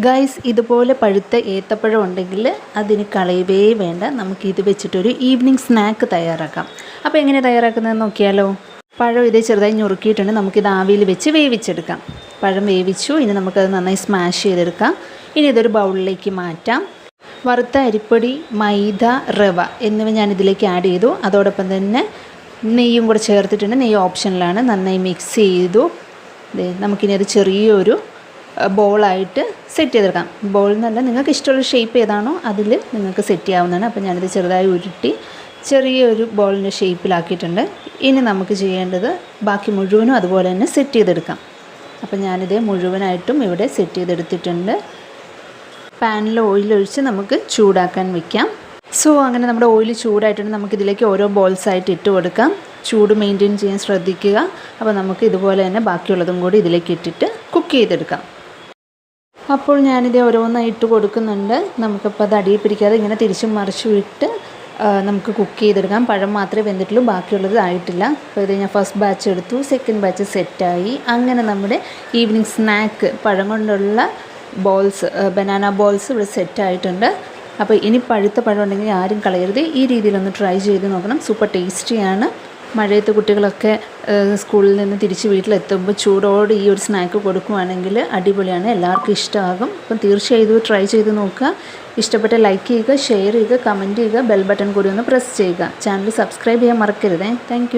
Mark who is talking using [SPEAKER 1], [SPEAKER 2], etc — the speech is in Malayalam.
[SPEAKER 1] ഗൈസ്, ഇതുപോലെ പഴുത്ത ഏത്തപ്പഴം ഉണ്ടെങ്കിൽ അതിന് കളയവേ വേണ്ട. നമുക്കിത് വെച്ചിട്ടൊരു ഈവനിങ് സ്നാക്ക് തയ്യാറാക്കാം. അപ്പോൾ എങ്ങനെ തയ്യാറാക്കുന്നതെന്ന് നോക്കിയാലോ. പഴം ഇതേ ചെറുതായി ഞുറുക്കിയിട്ടുണ്ട്. നമുക്കിത് ആവിയിൽ വെച്ച് വേവിച്ചെടുക്കാം. പഴം വേവിച്ചു. ഇനി നമുക്കത് നന്നായി സ്മാഷ് ചെയ്തെടുക്കാം. ഇനി ഇതൊരു ബൗളിലേക്ക് മാറ്റാം. വറുത്ത അരിപ്പൊടി, മൈദ, റവ എന്നിവ ഞാൻ ഇതിലേക്ക് ആഡ് ചെയ്തു. അതോടൊപ്പം തന്നെ നെയ്യും കൂടെ ചേർത്തിട്ടുണ്ട്. നെയ്യ് ഓപ്ഷനിലാണ്. നന്നായി മിക്സ് ചെയ്തു. നമുക്കിനി അത് ചെറിയൊരു ബോളായിട്ട് സെറ്റ് ചെയ്തെടുക്കാം. ബോൾ എന്നല്ല, നിങ്ങൾക്ക് ഇഷ്ടമുള്ള ഷേപ്പ് ഏതാണോ അതിൽ നിങ്ങൾക്ക് സെറ്റ് ചെയ്യാവുന്നതാണ്. അപ്പോൾ ഞാനിത് ചെറുതായി ഉരുട്ടി ചെറിയൊരു ബോളിൻ്റെ ഷേപ്പിലാക്കിയിട്ടുണ്ട്. ഇനി നമുക്ക് ചെയ്യേണ്ടത് ബാക്കി മുഴുവനും അതുപോലെ തന്നെ സെറ്റ് ചെയ്തെടുക്കാം. അപ്പോൾ ഞാനിത് മുഴുവനായിട്ടും ഇവിടെ സെറ്റ് ചെയ്തെടുത്തിട്ടുണ്ട്. പാനിൽ ഓയിലൊഴിച്ച് നമുക്ക് ചൂടാക്കാൻ വയ്ക്കാം. അങ്ങനെ നമ്മുടെ ഓയിൽ ചൂടായിട്ടുണ്ട്. നമുക്കിതിലേക്ക് ഓരോ ബോൾസായിട്ട് ഇട്ട് കൊടുക്കാം. ചൂട് മെയിൻറ്റെയിൻ ചെയ്യാൻ ശ്രദ്ധിക്കുക. അപ്പോൾ നമുക്ക് ഇതുപോലെ തന്നെ ബാക്കിയുള്ളതും കൂടി ഇതിലേക്ക് ഇട്ടിട്ട് കുക്ക് ചെയ്തെടുക്കാം. അപ്പോൾ ഞാനിത് ഓരോന്നായി ഇട്ട് കൊടുക്കുന്നുണ്ട്. നമുക്കിപ്പോൾ അത് അടിയിൽ പിടിക്കാതെ ഇങ്ങനെ തിരിച്ചും മറിച്ചും ഇട്ട് നമുക്ക് കുക്ക് ചെയ്തെടുക്കാം. പഴം മാത്രമേ വെന്തിട്ടുള്ളൂ, ബാക്കിയുള്ളത് ആയിട്ടില്ല. അപ്പോൾ ഇത് ഞാൻ ഫസ്റ്റ് ബാച്ച് എടുത്തു, സെക്കൻഡ് ബാച്ച് സെറ്റായി. അങ്ങനെ നമ്മുടെ ഈവനിങ് സ്നാക്ക് പഴം കൊണ്ടുള്ള ബോൾസ്, ബനാന ബോൾസ് ഇവിടെ സെറ്റായിട്ടുണ്ട്. അപ്പോൾ ഇനി പഴുത്ത പഴം ഉണ്ടെങ്കിൽ ആരും കളയരുത്. ഈ രീതിയിലൊന്ന് ട്രൈ ചെയ്ത് നോക്കണം. സൂപ്പർ ടേസ്റ്റിയാണ്. മഴയത്ത് കുട്ടികളൊക്കെ സ്കൂളിൽ നിന്ന് തിരിച്ച് വീട്ടിലെത്തുമ്പോൾ ചൂടോടെ ഈ ഒരു സ്നാക്ക് കൊടുക്കുകയാണെങ്കിൽ അടിപൊളിയാണ്. എല്ലാവർക്കും ഇഷ്ടമാകും. അപ്പം തീർച്ചയായും ട്രൈ ചെയ്ത് നോക്കുക. ഇഷ്ടപ്പെട്ട ലൈക്ക് ചെയ്യുക, ഷെയർ ചെയ്യുക, കമൻറ്റ് ചെയ്യുക, ബെൽ ബട്ടൺ കൂടി ഒന്ന് പ്രസ് ചെയ്യുക. ചാനൽ സബ്സ്ക്രൈബ് ചെയ്യാൻ മറക്കരുതേ. താങ്ക്